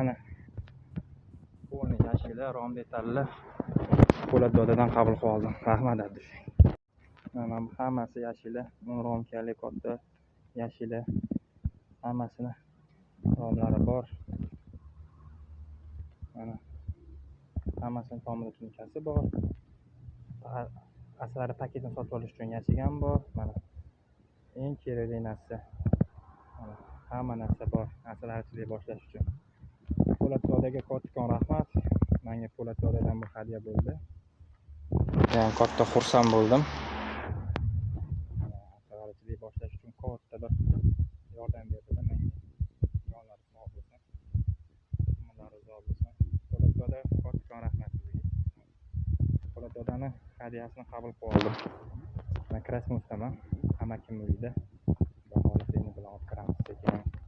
Mana qo'lni yashili, rom detalli Po'lat dodadan qabul qilib oldim. Rahmat Abdushay. Mana bu hammasi yashili, romkali katta yashili. Hammasini romlari bor. Mana hammasini tomida tunkasi bor. Aslari paketini sotib olish uchun yashigam bor. Mana eng kerakli narsa. Mana hamma narsa bor. Aslarchilik boshlash uchun. Po'lat dodaga kattakon rahmat. Menga Po'lat dodadan bu hadya bo'ldi. Yani katta xursand bo'ldim. Aslarchilik boshlash uchun katta bir yordam berdilar menga. Jonlari sog' bo'lsin. Umrlari uzoq bo'lsin. Po'lat doda kattakon rahmat sizga. Po'lat dodani hadyasini qabul qilib oldim. Men Krasnoyardaman. Amakim uyida. Baholi seni bilan olib kiramiz sekin.